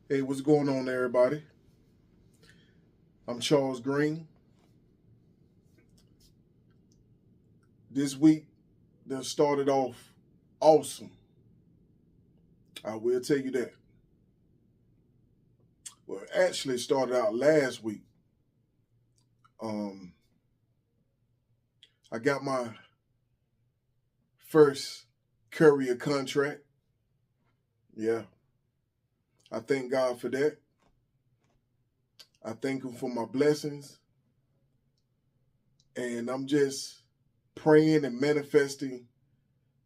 Hey, what's going on, everybody? I'm Charles Green. This week, that started off awesome. I will tell you that. Well, actually, it started out last week. Um, I got my first courier contract. Yeah, I thank God for that. I thank Him for my blessings. And I'm just praying and manifesting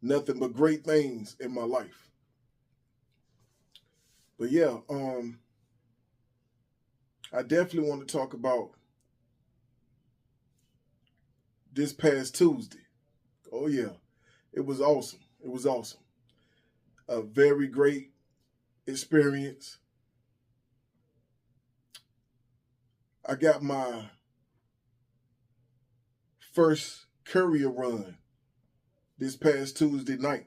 nothing but great things in my life. But yeah, I definitely want to talk about this past Tuesday. Oh yeah, it was awesome. It was awesome. A very great experience. I got my first courier run this past Tuesday night.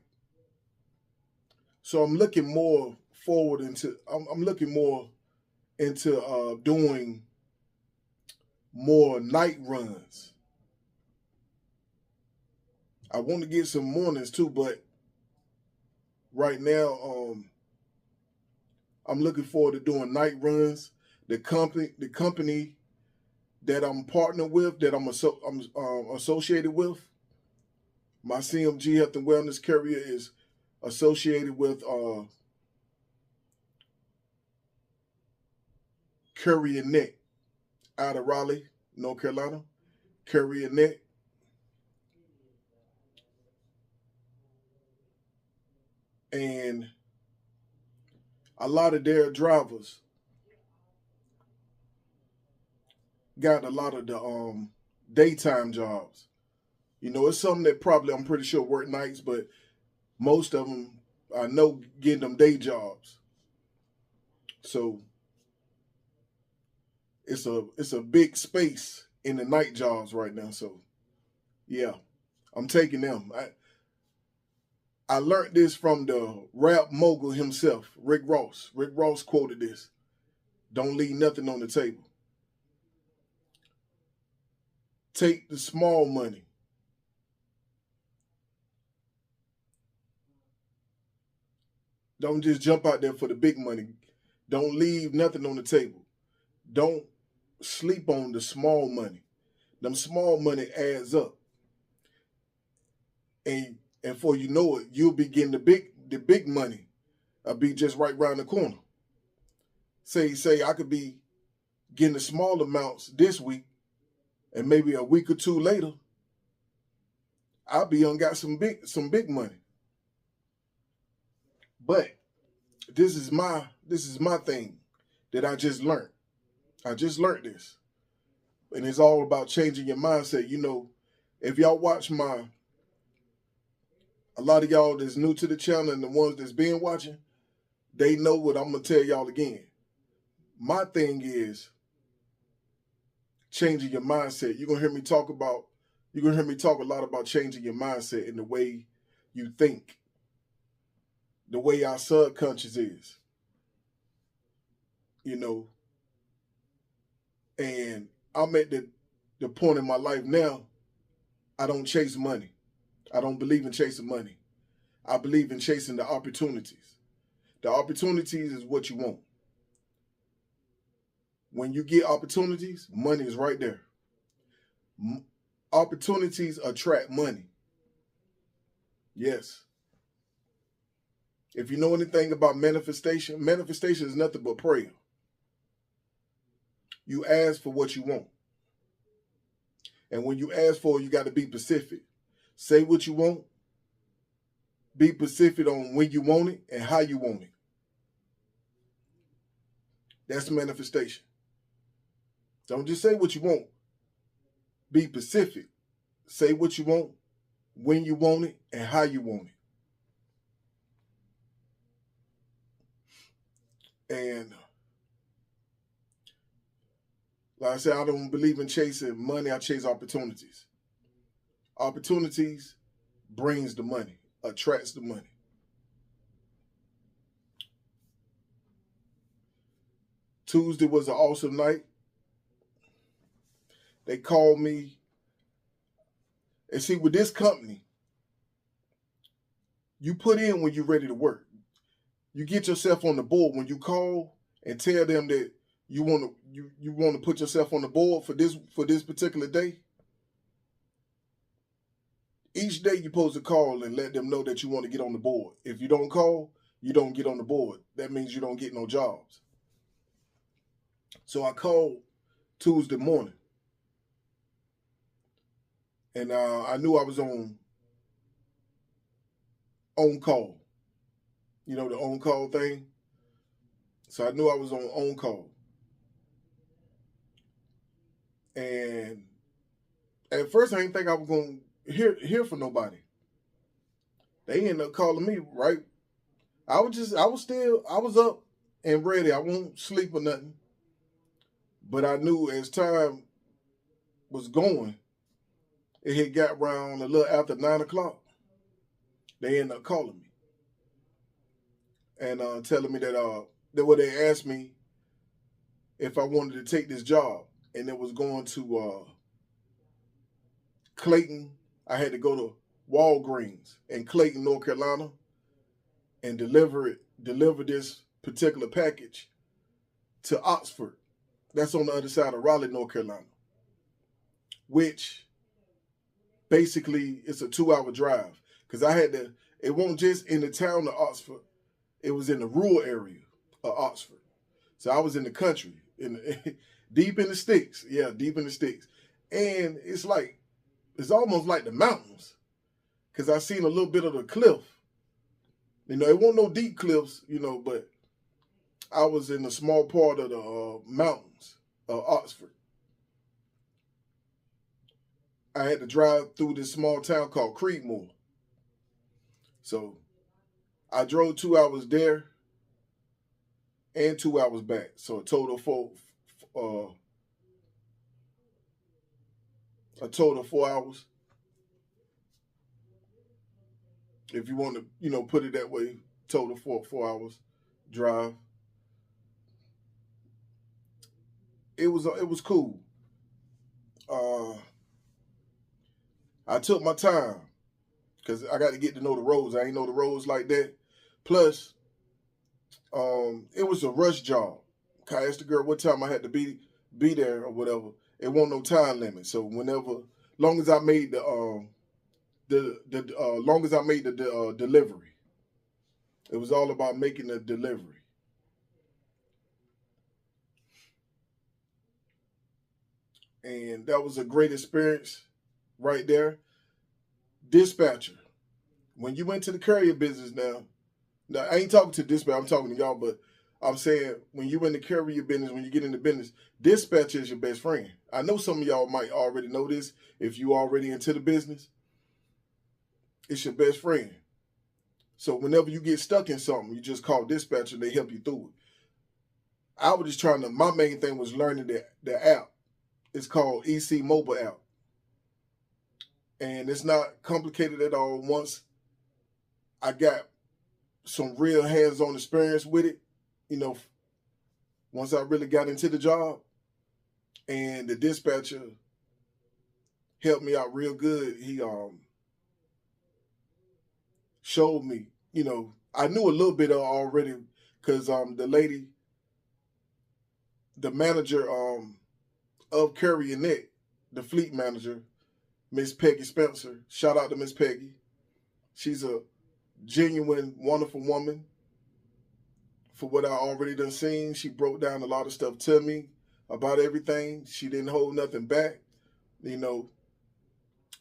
So I'm looking more forward into. I'm looking more into doing more night runs. I want to get some mornings too, but right now, I'm looking forward to doing night runs. The company that I'm partnered with, that I'm associated with, my CMG Health and Wellness Courier is associated with Courier Net out of Raleigh, North Carolina. Courier Net. And a lot of their drivers got a lot of the daytime jobs. You know, it's something that probably I'm pretty sure work nights, but most of them I know getting them day jobs. So it's a big space in the night jobs right now. So yeah, I'm taking them. I learned this from the rap mogul himself, Rick Ross. Rick Ross quoted this: "Don't leave nothing on the table. Take the small money. Don't just jump out there for the big money. Don't leave nothing on the table. Don't sleep on the small money. Them small money adds up. And before you know it, you'll be getting the big money. I'll be just right around the corner. Say I could be getting the small amounts this week, and maybe a week or two later, I'll be on got some big money. But this is my thing that I just learned. I just learned this. And it's all about changing your mindset. You know, if y'all watch a lot of y'all that's new to the channel and the ones that's been watching, they know what I'm going to tell y'all again. My thing is changing your mindset. You're going to hear me talk a lot about changing your mindset and the way you think, the way our subconscious is, you know. And I'm at the point in my life now, I don't chase money. I don't believe in chasing money. I believe in chasing the opportunities. The opportunities is what you want. When you get opportunities, money is right there. Opportunities attract money. Yes. If you know anything about manifestation, manifestation is nothing but prayer. You ask for what you want. And when you ask for it, you got to be specific. Say what you want. Be specific on when you want it and how you want it. That's manifestation. Don't just say what you want. Be specific. Say what you want, when you want it, and how you want it. And like I said, I don't believe in chasing money. I chase opportunities. Opportunities brings the money, attracts the money. Tuesday was an awesome night. They called me. And see, with this company, you put in when you're ready to work. You get yourself on the board when you call and tell them that you want to put yourself on the board for this particular day. Each day you're supposed to call and let them know that you want to get on the board. If you don't call, you don't get on the board. That means you don't get no jobs. So I called Tuesday morning, and I knew I was on call. You know, the on call thing. So I knew I was on call. And at first I didn't think I was going to hear from nobody. They ended up calling me, right? I was up and ready. I won't sleep or nothing. But I knew as time was going, it had got around a little after 9 o'clock. They ended up calling me and telling me that they asked me if I wanted to take this job, and it was going to Clayton. I had to go to Walgreens in Clayton, North Carolina, and deliver this particular package to Oxford. That's on the other side of Raleigh, North Carolina, which basically it's a 2-hour drive, because it wasn't just in the town of Oxford, it was in the rural area of Oxford. So I was in the country, deep in the sticks. Yeah, deep in the sticks. And it's almost like the mountains, because I seen a little bit of the cliff. You know, it wasn't no deep cliffs, you know, but I was in a small part of the mountains of Oxford. I had to drive through this small town called Creedmoor. So I drove 2 hours there and 2 hours back. So a total of 4 hours. If you want to, you know, put it that way, total 4 hours drive. It was cool. I took my time because I got to get to know the roads. I ain't know the roads like that. Plus, it was a rush job. I asked the girl what time I had to be there or whatever. It wasn't no time limit. So long as I made the delivery. It was all about making the delivery. And that was a great experience right there. Dispatcher. When you went to the courier business now I ain't talking to dispatcher, I'm talking to y'all, but I'm saying when you in the courier business, when you get into business, dispatcher is your best friend. I know some of y'all might already know this if you already into the business. It's your best friend. So whenever you get stuck in something, you just call dispatcher and they help you through it. I was just my main thing was learning the app. It's called EC Mobile app. And it's not complicated at all. Once I got some real hands-on experience with it, you know, once I really got into the job, and the dispatcher helped me out real good. He showed me, you know, I knew a little bit already because the manager of Courier Net, the fleet manager, Miss Peggy Spencer. Shout out to Miss Peggy. She's a genuine, wonderful woman. For what I already done seen, she broke down a lot of stuff to me about everything. She didn't hold nothing back. You know,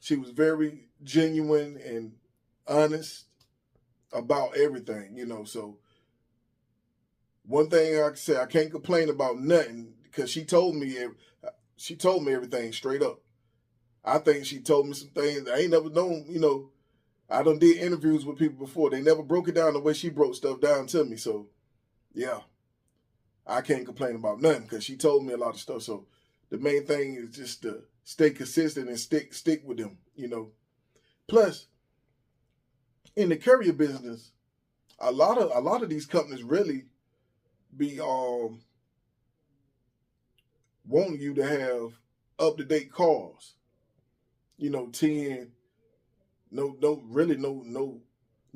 she was very genuine and honest about everything, you know. So one thing I can say, I can't complain about nothing because she told me everything straight up. I think she told me some things I ain't never known, you know. I done did interviews with people before. They never broke it down the way she broke stuff down to me. So, yeah, I can't complain about nothing because she told me a lot of stuff. So the main thing is just to stay consistent and stick with them, you know. Plus, in the courier business, a lot of these companies really be wanting you to have up-to-date cars. 10, no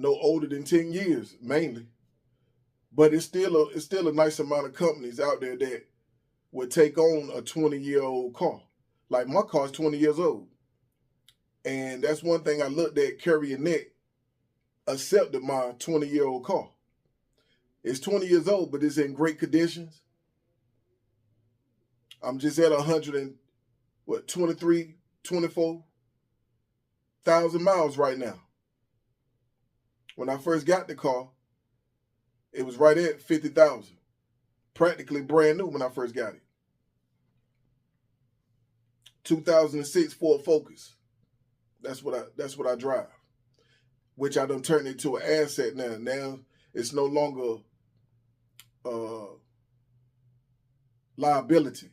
older than 10 years mainly. But it's still a nice amount of companies out there that would take on a 20-year-old car. Like my car's 20 years old. And that's one thing I looked at. Courier Net accepted my 20-year-old car. It's 20 years old, but it's in great conditions. I'm just at 24,000 miles right now. When I first got the car, it was right at 50,000. Practically brand new when I first got it. 2006 Ford Focus. That's what I drive. Which I done turned into an asset now. Now it's no longer liability.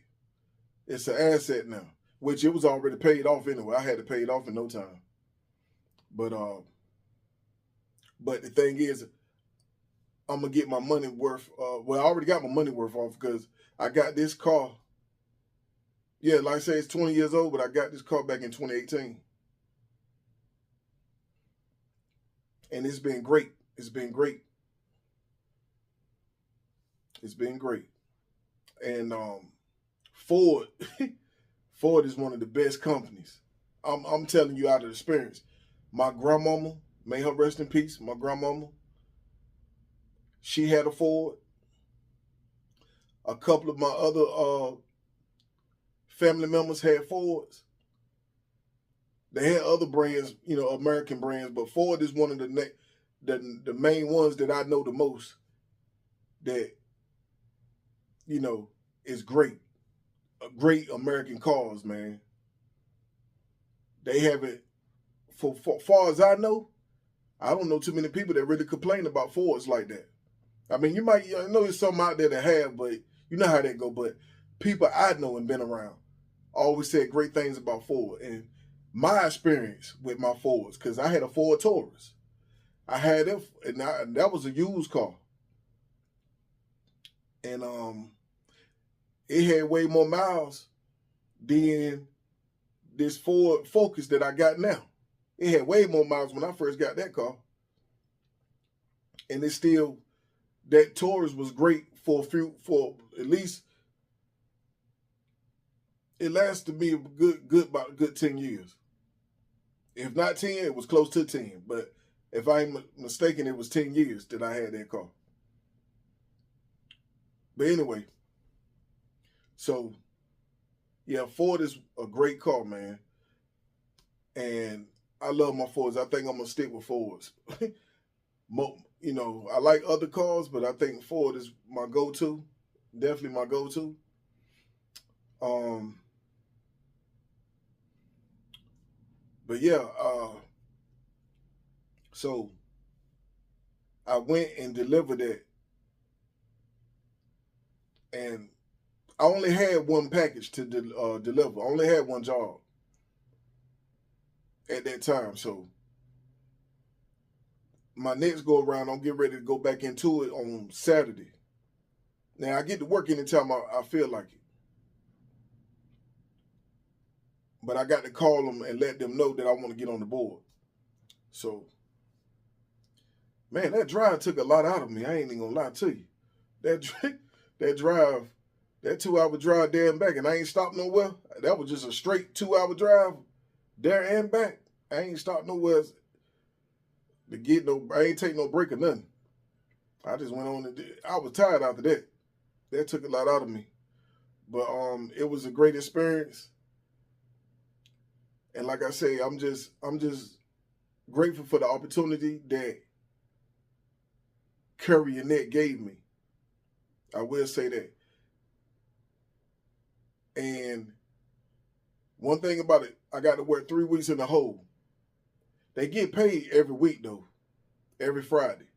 It's an asset now, which it was already paid off anyway. I had to pay it off in no time. But the thing is, I'm gonna get my money worth. Well, I already got my money worth off because I got this car. Yeah, like I say, it's 20 years old, but I got this car back in 2018. And it's been great. It's been great. It's been great. And Ford, Ford is one of the best companies. I'm telling you out of experience. My grandmama, may her rest in peace, my grandmama, she had a Ford. A couple of my other family members had Fords. They had other brands, American brands, but Ford is one of the main ones that I know the most that, is great. Great American cars, man. They have it, for far as I know, I don't know too many people that really complain about Fords like that. I mean, I know there's some out there that have, but you know how that go. But people I know and been around always said great things about Ford. And my experience with my Fords, because I had a Ford Taurus. I had it, and that was a used car. And it had way more miles than this Ford Focus that I got now. It had way more miles when I first got that car. And it's still, that Taurus was great for at least, it lasted me about a good 10 years. If not 10, it was close to 10. But if I ain't mistaken, it was 10 years that I had that car. But anyway, so yeah, Ford is a great car, man. And I love my Fords. I think I'm gonna stick with Fords. I like other cars, but I think Ford is my go-to. Definitely my go-to. But yeah, so I went and delivered it, and I only had one package to deliver. I only had one job at that time. So my next go around, I'm getting ready to go back into it on Saturday. Now, I get to work anytime I feel like it. But I got to call them and let them know that I want to get on the board. So, man, that drive took a lot out of me. I ain't even going to lie to you. That drive, that 2-hour drive there and back, and I ain't stopped nowhere. That was just a straight 2-hour drive there and back. I ain't stopped nowhere I ain't take no break or nothing. I just went on and I was tired after that. That took a lot out of me. But it was a great experience. And like I say, I'm just grateful for the opportunity that Courier Net gave me. I will say that. And one thing about it, I got to work 3 weeks in a hole. They get paid every week though, every Friday.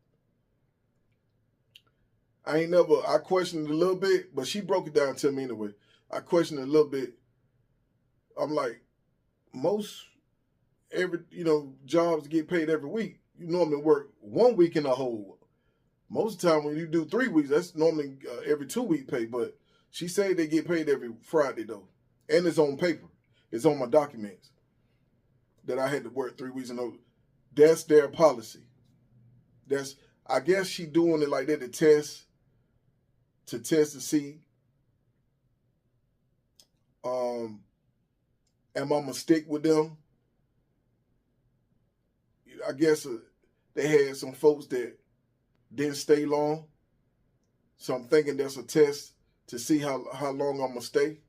I questioned it a little bit, but she broke it down to me anyway. I questioned it a little bit. I'm like, jobs get paid every week. You normally work 1 week in a hole. Most of the time when you do 3 weeks, that's normally every 2 week pay. But She said they get paid every Friday though. And it's on paper. It's on my documents that I had to work 3 weeks in over. That's their policy. I guess she doing it like that to test to see am I gonna stick with them. I guess they had some folks that didn't stay long. So I'm thinking that's a test to see how long I'm gonna stay.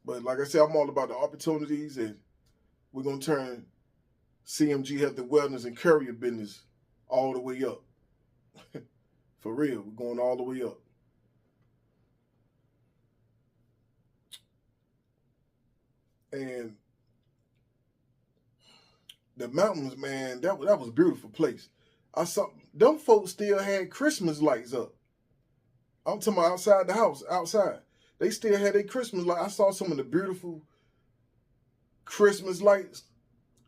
But like I said, I'm all about the opportunities, and we're gonna turn CMG Health and Wellness and Courier business all the way up. For real, we're going all the way up. And the mountains, man, that was a beautiful place. I saw them folks still had Christmas lights up. I'm talking about outside the house, outside. They still had their Christmas lights. I saw some of the beautiful Christmas lights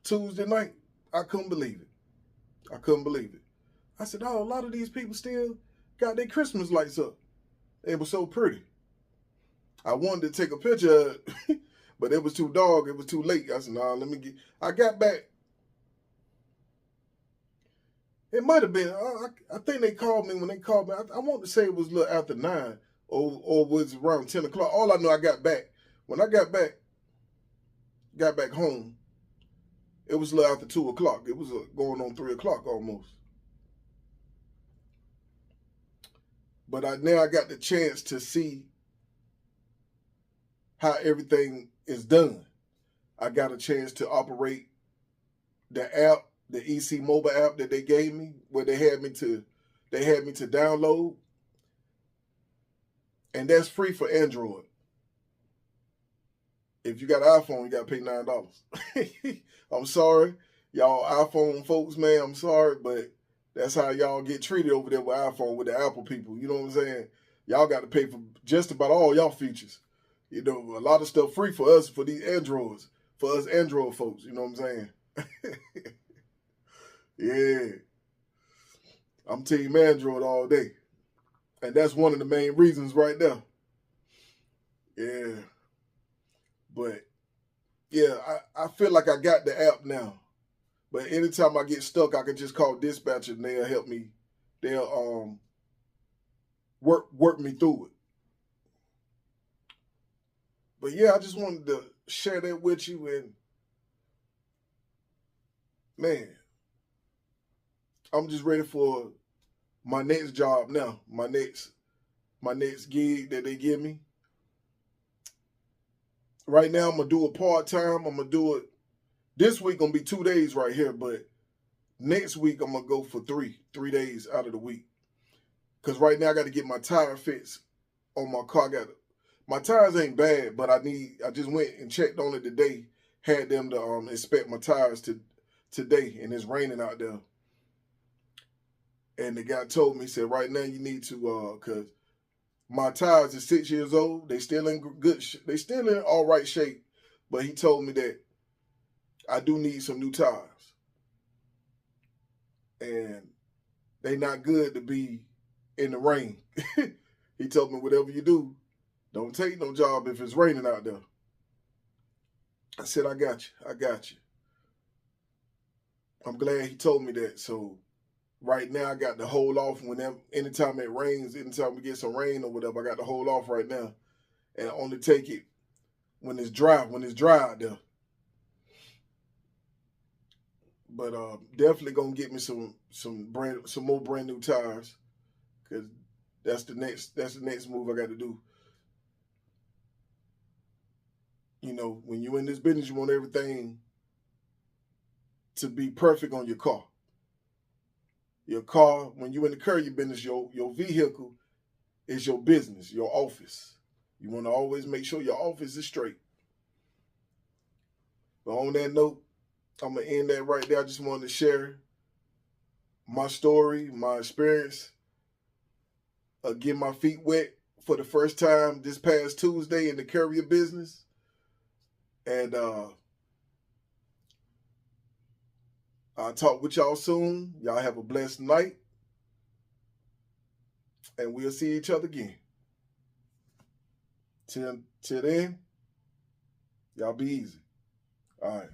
Tuesday night. I couldn't believe it. I couldn't believe it. I said, oh, a lot of these people still got their Christmas lights up. It was so pretty. I wanted to take a picture of it, but it was too dark. It was too late. I said, nah, let me get... I got back. It might have been, I think they called me when they called me. I want to say it was a little after 9 or was around 10 o'clock. All I know, I got back. When I got back home, it was a little after 2 o'clock. It was going on 3 o'clock almost. But now I got the chance to see how everything is done. I got a chance to operate the app, the EC mobile app that they gave me, where they had me to download. And that's free for Android. If you got an iPhone, you got to pay $9. I'm sorry. Y'all iPhone folks, man, I'm sorry, but that's how y'all get treated over there with iPhone, with the Apple people. You know what I'm saying? Y'all got to pay for just about all y'all features. You know, a lot of stuff free for us, for these Androids, for us Android folks. You know what I'm saying? Yeah. I'm Team Android all day. And that's one of the main reasons right there. Yeah. But, yeah, I feel like I got the app now. But anytime I get stuck, I can just call dispatcher and they'll help me. They'll work me through it. But yeah, I just wanted to share that with you. And man, I'm just ready for my next job now. My next gig that they give me. Right now, I'm gonna do it part-time. I'm gonna do it this week. Gonna be 2 days right here, but next week I'm gonna go for 3 days out of the week. Cause right now I got to get my tire fixed on my car. My tires ain't bad, but I just went and checked on it today. Had them to inspect my tires today, and it's raining out there. And the guy told me, he said, right now you need to, cause my tires are 6 years old. They still in they still in all right shape. But he told me that I do need some new tires. And they not good to be in the rain. He told me, whatever you do, don't take no job if it's raining out there. I said, I got you. I got you. I'm glad he told me that. So right now I got to hold off anytime it rains, anytime we get some rain or whatever, I got to hold off right now and only take it when it's dry out there. But definitely gonna get me some more brand new tires, because that's the next move I got to do. You know, when you're in this business, you want everything to be perfect on your car. Your car, when you're in the courier business, your vehicle is your business, your office. You want to always make sure your office is straight. But on that note, I'm going to end that right there. I just wanted to share my story, my experience, get my feet wet for the first time this past Tuesday in the courier business. And I'll talk with y'all soon. Y'all have a blessed night. And we'll see each other again. Till then, y'all be easy. All right.